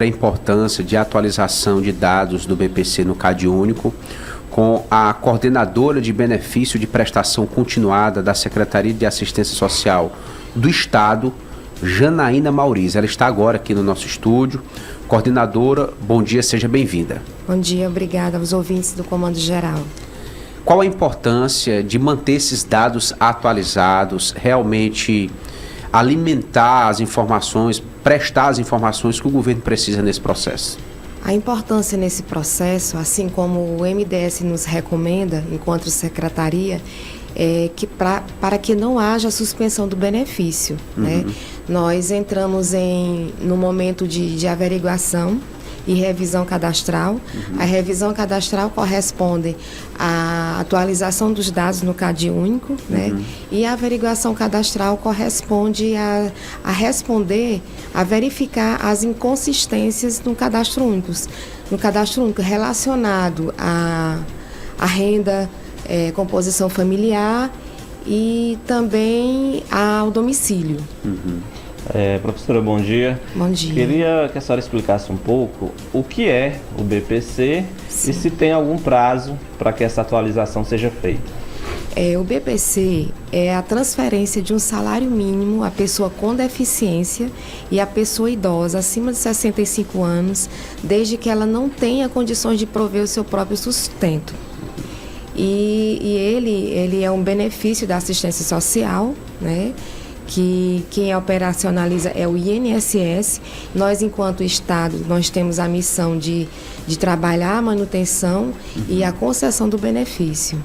a importância de atualização de dados do BPC no CadÚnico com a coordenadora de benefício de prestação continuada da Secretaria de Assistência Social do Estado, Janaína Mauriz. Ela está agora aqui no nosso estúdio. Coordenadora, bom dia, seja bem-vinda. Bom dia, obrigada aos ouvintes do Comando Geral. Qual a importância de manter esses dados atualizados, realmente alimentar as informações, prestar as informações que o governo precisa nesse processo? A importância nesse processo, assim como o MDS nos recomenda, enquanto secretaria, é que para que não haja suspensão do benefício. Né? Nós entramos no momento de averiguação e revisão cadastral. A revisão cadastral corresponde à atualização dos dados no CadÚnico, né? E a averiguação cadastral corresponde a responder, a verificar as inconsistências no cadastro único relacionado à renda, composição familiar e também ao domicílio. Professora, bom dia. Bom dia. Queria que a senhora explicasse um pouco o que é o BPC. Sim. E se tem algum prazo para que essa atualização seja feita. O BPC é a transferência de um salário mínimo à pessoa com deficiência e à pessoa idosa acima de 65 anos, desde que ela não tenha condições de prover o seu próprio sustento. E ele é um benefício da assistência social, né? Que quem operacionaliza é o INSS. Nós, enquanto Estado, nós temos a missão de trabalhar a manutenção e a concessão do benefício.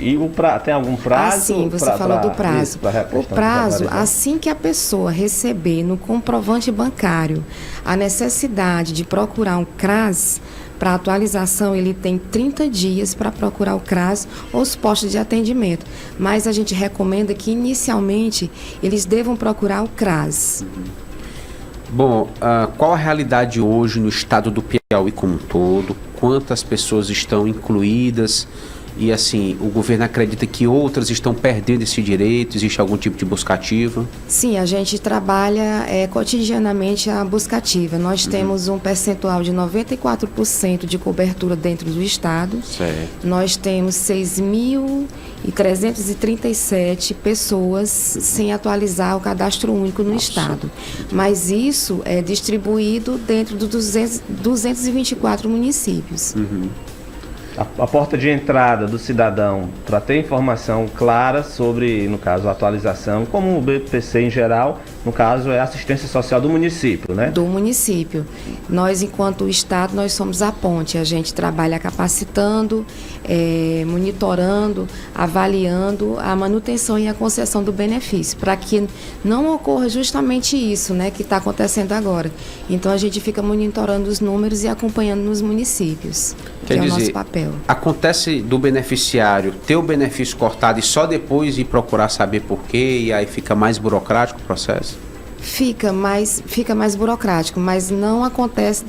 E tem algum prazo? Sim, você falou do prazo. O prazo, assim que a pessoa receber no comprovante bancário a necessidade de procurar um CRAS, para atualização, ele tem 30 dias para procurar o CRAS ou os postos de atendimento. Mas a gente recomenda que, inicialmente, eles devam procurar o CRAS. Bom, qual a realidade hoje no estado do Piauí como um todo? Quantas pessoas estão incluídas? E, assim, o governo acredita que outras estão perdendo esse direito? Existe algum tipo de buscativa? Sim, a gente trabalha cotidianamente a buscativa. Nós temos um percentual de 94% de cobertura dentro do Estado. Certo. Nós temos 6.337 pessoas sem atualizar o cadastro único no Estado. Mas isso é distribuído dentro dos 224 municípios. A porta de entrada do cidadão para ter informação clara sobre, no caso, a atualização, como o BPC em geral, no caso, é a assistência social do município, né? Do município. Nós, enquanto Estado, nós somos a ponte. A gente trabalha capacitando, monitorando, avaliando a manutenção e a concessão do benefício, para que não ocorra justamente isso, né, que está acontecendo agora. Então, a gente fica monitorando os números e acompanhando nos municípios, que é o nosso papel. Acontece do beneficiário ter o benefício cortado e só depois ir procurar saber por quê, e aí fica mais burocrático o processo? Fica mais burocrático, mas não acontece,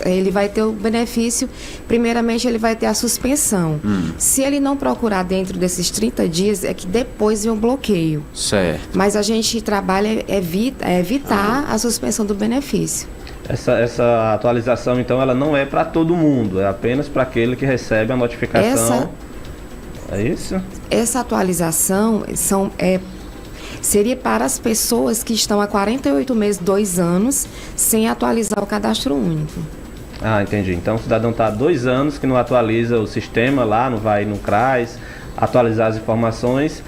ele vai ter o benefício, primeiramente ele vai ter a suspensão. Se ele não procurar dentro desses 30 dias, é que depois vem o bloqueio. Certo. Mas a gente trabalha evitar a suspensão do benefício. Essa atualização, então, ela não é para todo mundo, é apenas para aquele que recebe a notificação. É isso? Essa atualização seria para as pessoas que estão há 48 meses, 2 anos, sem atualizar o cadastro único. Entendi. Então, o cidadão está há 2 anos que não atualiza o sistema lá, não vai no CRAS, atualizar as informações,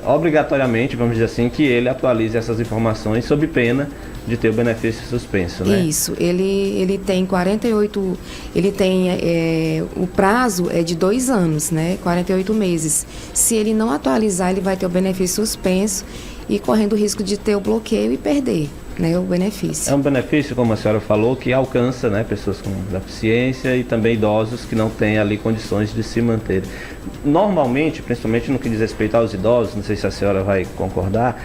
obrigatoriamente, vamos dizer assim, que ele atualize essas informações sob pena de ter o benefício suspenso, né? Isso, ele tem 48, o prazo é de 2 anos, né? 48 meses. Se ele não atualizar, ele vai ter o benefício suspenso e correndo o risco de ter o bloqueio e perder, né, o benefício. É um benefício, como a senhora falou, que alcança, né, pessoas com deficiência e também idosos que não têm ali condições de se manter. Normalmente, principalmente no que diz respeito aos idosos, não sei se a senhora vai concordar,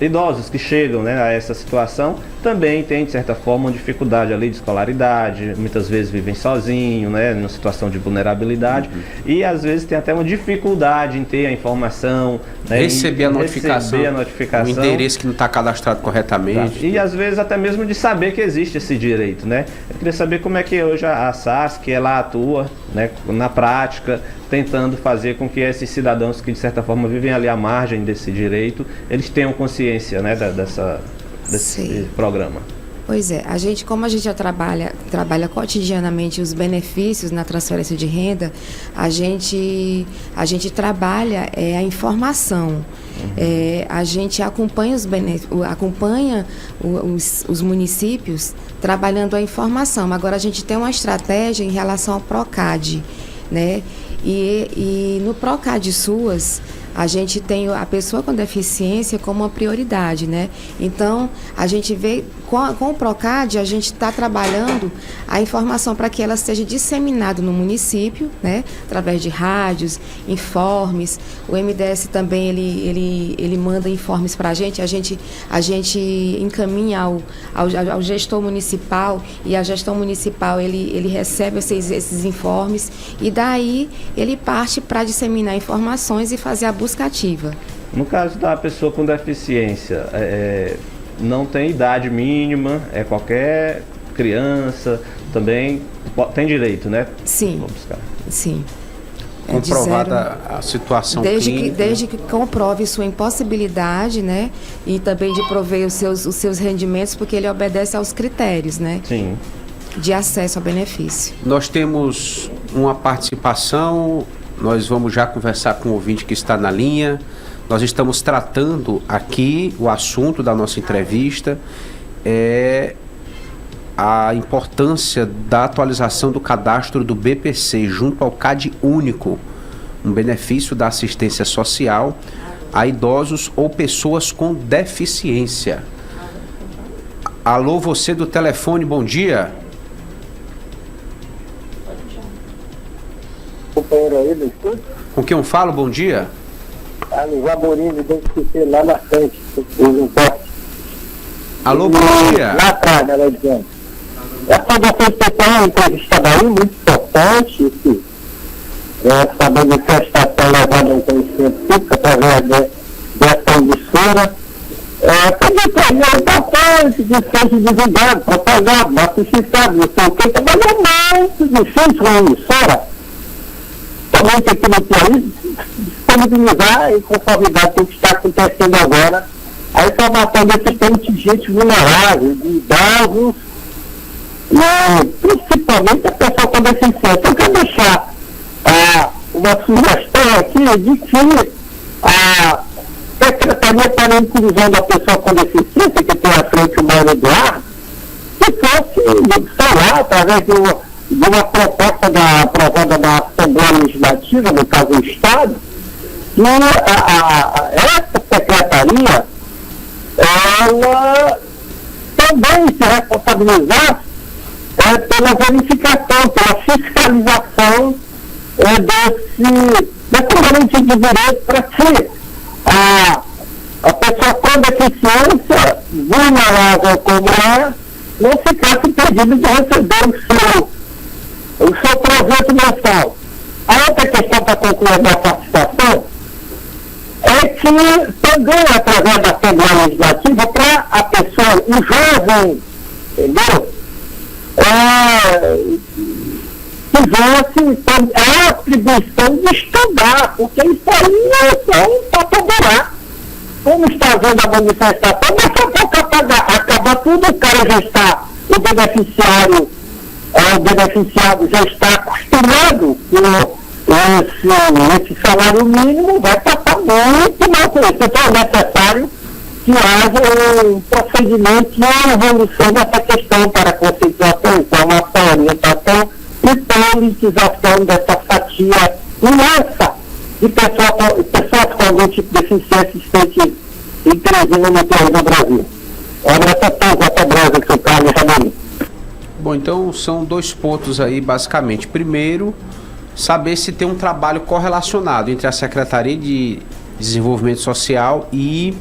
idosos que chegam, né, a essa situação também têm, de certa forma, uma dificuldade ali de escolaridade, muitas vezes vivem sozinhos, né, numa situação de vulnerabilidade, e às vezes tem até uma dificuldade em ter a informação, né, receber a notificação, o endereço que não está cadastrado corretamente. E às vezes até mesmo de saber que existe esse direito, né? Eu queria saber como é que hoje a SASC, ela atua, né, na prática, tentando fazer com que esses cidadãos que de certa forma vivem ali à margem desse direito, eles tenham consciência, né, desse programa. Pois é, como a gente já trabalha cotidianamente os benefícios na transferência de renda, a gente trabalha a informação. A gente acompanha os municípios trabalhando a informação. Agora a gente tem uma estratégia em relação ao PROCAD, né? E no PROCAD SUAS, a gente tem a pessoa com deficiência como uma prioridade, né? Então, a gente vê, com o PROCAD, a gente está trabalhando a informação para que ela seja disseminada no município, né? Através de rádios, informes. O MDS também, ele manda informes para a gente encaminha ao gestor municipal, e a gestão municipal, ele recebe esses informes, e daí ele parte para disseminar informações e fazer a busca ativa. No caso da pessoa com deficiência, não tem idade mínima, qualquer criança também tem direito, né? Sim, sim. Comprovada a situação clínica. Desde que comprove sua impossibilidade, né? E também de prover os seus rendimentos, porque ele obedece aos critérios, né? Sim. De acesso ao benefício. Nós temos uma participação, nós vamos já conversar com o ouvinte que está na linha. Nós estamos tratando aqui, o assunto da nossa entrevista é a importância da atualização do cadastro do BPC junto ao CAD único, um benefício da assistência social a idosos ou pessoas com deficiência. Alô, você do telefone, bom dia. Companheiro aí do estúdio? Com quem eu falo, bom dia? No Jaborim, lá na frente, no porte. Alô, bom dia. Lá atrás, ela dizendo. Essa defesa é uma entrevista daí muito importante, essa manifestação levada ao conhecimento público através dessa emissora. Acredito que é importante que seja divulgado, propagado, massificado, não sei o que, mas é muito difícil uma emissora, somente aqui no país, disponibilizar em conformidade com o que está acontecendo agora a informação desse contingente vulnerável, de idosos, e principalmente a pessoa com deficiência. Eu quero deixar uma sugestão aqui de que a Secretaria para a Inclusão da Pessoa com Deficiência, que tem à frente o Mário Eduardo, que fosse, sei lá, através de uma proposta aprovada da Assembleia Legislativa, no caso do Estado, que essa secretaria, ela também se responsabilizar pela verificação, pela fiscalização dessa garantia de direito para que a pessoa com deficiência, vulnerável como não ficasse impedida de receber o seu projeto mensal. A outra questão para concluir a participação é que também, através da Assembleia Legislativa, para a pessoa, o jovem, entendeu? Tivesse a atribuição de estudar, porque isso aí é só para poderar. Como está vendo a manifestação, daqui a pouco acaba tudo, o cara já está, o beneficiado já está acostumado com esse salário mínimo, vai passar muito mal com isso. Então é necessário que haja um procedimento de evolução dessa questão para conscientização, informação, orientação e politização dessa fatia imensa de pessoas com algum tipo de deficiência existente em Teresina, no interior do Brasil. Até breve, seu Carlos Jaborim. Bom, então são dois pontos aí, basicamente. Primeiro, saber se tem um trabalho correlacionado entre a Secretaria de Desenvolvimento Social e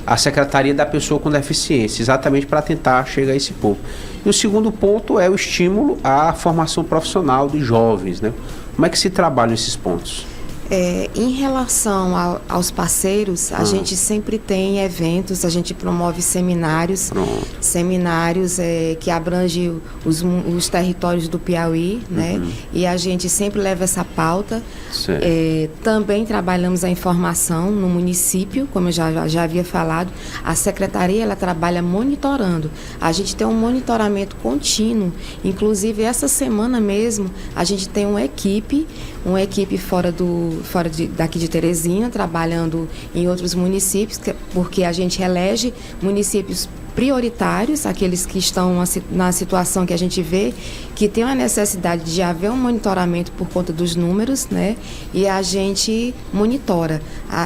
a Secretaria da Pessoa com Deficiência, exatamente para tentar chegar a esse ponto. E o segundo ponto é o estímulo à formação profissional dos jovens, né? Como é que se trabalham esses pontos? Em relação aos parceiros, a gente sempre tem eventos, a gente promove seminários, que abrangem os territórios do Piauí, né? E a gente sempre leva essa pauta. Também trabalhamos a informação no município, como eu já havia falado. A secretaria, ela trabalha monitorando. A gente tem um monitoramento contínuo. Inclusive, essa semana mesmo, a gente tem uma equipe daqui de Teresina, trabalhando em outros municípios, porque a gente elege municípios prioritários, aqueles que estão na situação que a gente vê, que tem a necessidade de haver um monitoramento por conta dos números, né? E a gente monitora.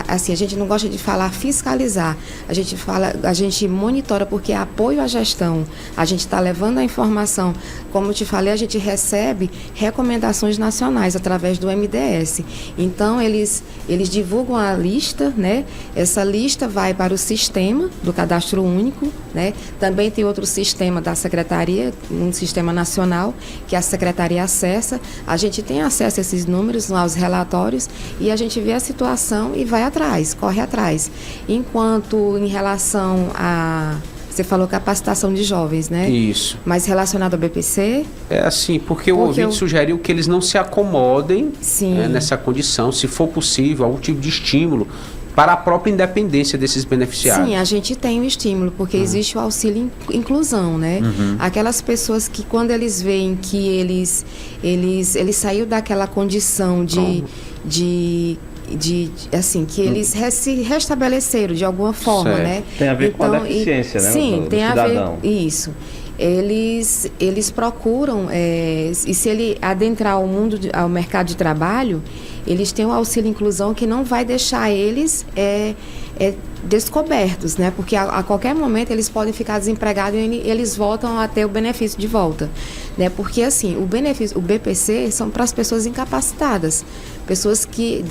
Assim, a gente não gosta de falar fiscalizar, a gente monitora porque é apoio à gestão. A gente está levando a informação. Como eu te falei, a gente recebe recomendações nacionais através do MDS. Então, eles divulgam a lista, né? Essa lista vai para o sistema do Cadastro Único, né? Também tem outro sistema da Secretaria, um sistema nacional, que a Secretaria acessa. A gente tem acesso a esses números, aos relatórios, e a gente vê a situação e vai atrás, corre atrás. Enquanto em relação a... Você falou capacitação de jovens, né? Isso. Mas relacionado ao BPC? É assim, porque o ouvinte sugeriu que eles não se acomodem nessa condição, se for possível, algum tipo de estímulo para a própria independência desses beneficiários. Sim, a gente tem o estímulo, porque existe o auxílio inclusão, né? Aquelas pessoas que, quando eles veem que eles saíram daquela condição assim, que eles se restabeleceram de alguma forma, né? Tem a ver com a deficiência, né? Sim, tem a ver, isso. Eles procuram, e se ele adentrar ao mercado de trabalho, eles têm um auxílio inclusão que não vai deixar eles descobertos, né? Porque a qualquer momento eles podem ficar desempregados e eles voltam a ter o benefício de volta, né? Porque assim, o BPC são para as pessoas incapacitadas, pessoas que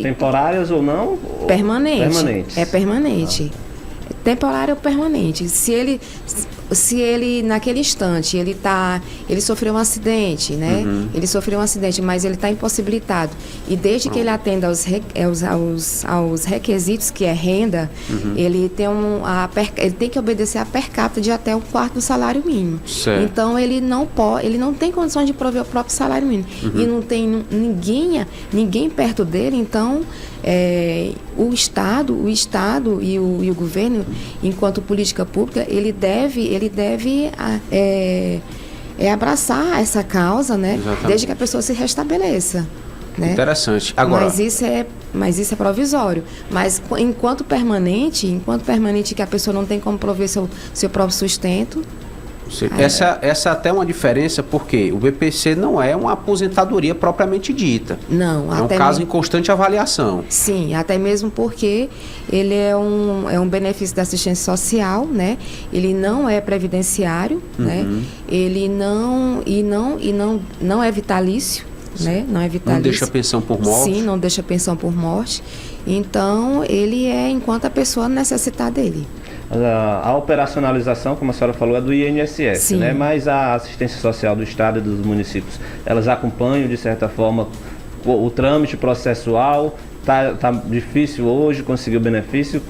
temporárias ou não? Permanentes. É permanente. Temporário ou permanente. Se ele naquele instante ele sofreu um acidente, né? Ele sofreu um acidente, mas ele está impossibilitado, e desde que ele atenda aos requisitos, que é renda, ele tem que obedecer a per capita de até um quarto do salário mínimo. Certo. Então ele não tem condições de prover o próprio salário mínimo, e não tem ninguém perto dele. Então o Estado e o governo, enquanto política pública, ele deve abraçar essa causa, né? Exatamente. Desde que a pessoa se restabeleça, né? Interessante. Agora, mas isso é provisório. Mas enquanto permanente que a pessoa não tem como prover seu próprio sustento. Essa até é uma diferença, porque o BPC não é uma aposentadoria propriamente dita. Não. É um caso em constante avaliação. Sim, até mesmo porque ele é um benefício da assistência social, né? Ele não é previdenciário, né? Ele não é vitalício, né? Não é vitalício. Não deixa pensão por morte. Sim, não deixa pensão por morte. Então, ele é enquanto a pessoa necessitar dele. A operacionalização, como a senhora falou, é do INSS, Sim. né? Mas a assistência social do Estado e dos municípios, elas acompanham, de certa forma, o trâmite processual. Tá difícil hoje conseguir o benefício?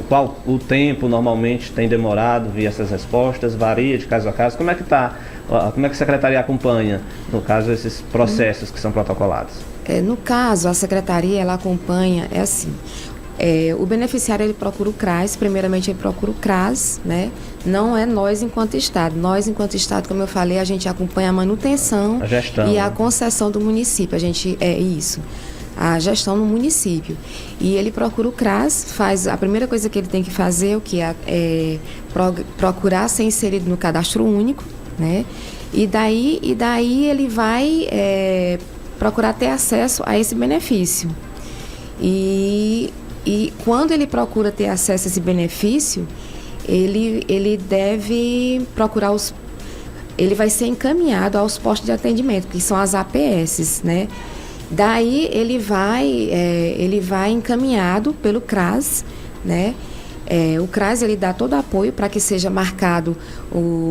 Qual o tempo normalmente tem demorado via essas respostas? Varia de caso a caso? Como é que a Secretaria acompanha, no caso, esses processos que são protocolados? No caso, a Secretaria, ela acompanha, o beneficiário, ele procura o CRAS. Primeiramente, ele procura o CRAS, né? Não é nós enquanto Estado. Nós, enquanto Estado, como eu falei, a gente acompanha a manutenção, a gestão, e a concessão do município. A gestão no município. E ele procura o CRAS, a primeira coisa que ele tem que fazer, procurar ser inserido no Cadastro Único, né? E daí ele vai procurar ter acesso a esse benefício. E quando ele procura ter acesso a esse benefício, ele deve procurar ele vai ser encaminhado aos postos de atendimento, que são as APS, né? Daí ele vai encaminhado pelo CRAS, né? O CRAS ele dá todo o apoio para que seja marcado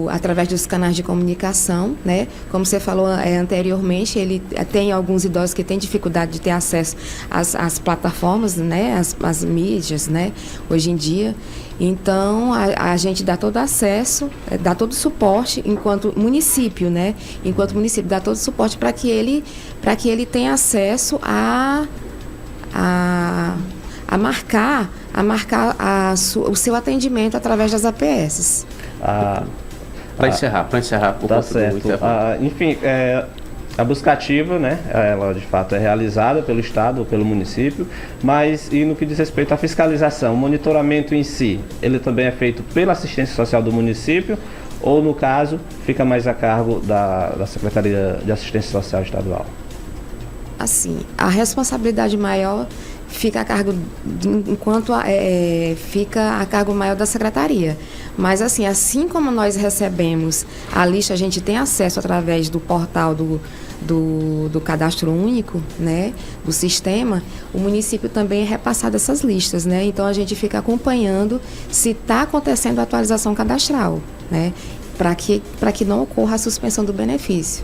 através dos canais de comunicação, né? Como você falou anteriormente, ele tem alguns idosos que têm dificuldade de ter acesso às plataformas, né? Às mídias, né? Hoje em dia. Então, a gente dá todo acesso, dá todo o suporte enquanto município, né? Enquanto município, dá todo o suporte para que ele tenha acesso a marcar o seu atendimento através das APS. Para encerrar, por tá conta certo. do Enfim, a busca ativa, né, ela de fato é realizada pelo Estado ou pelo município, mas e no que diz respeito à fiscalização, o monitoramento em si, ele também é feito pela assistência social do município ou, no caso, fica mais a cargo da Secretaria de Assistência Social Estadual? Assim, a responsabilidade maior fica a cargo, fica a cargo maior da secretaria. Mas assim como nós recebemos a lista, a gente tem acesso através do portal do cadastro único, né, do sistema, o município também é repassado essas listas, né? Então a gente fica acompanhando se está acontecendo a atualização cadastral, né, para que não ocorra a suspensão do benefício.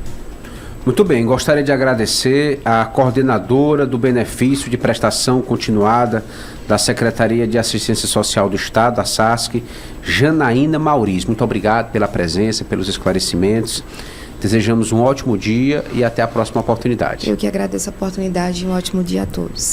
Muito bem, gostaria de agradecer à coordenadora do benefício de prestação continuada da Secretaria de Assistência Social do Estado, a SASC, Janaína Mauriz. Muito obrigado pela presença, pelos esclarecimentos. Desejamos um ótimo dia e até a próxima oportunidade. Eu que agradeço a oportunidade e um ótimo dia a todos.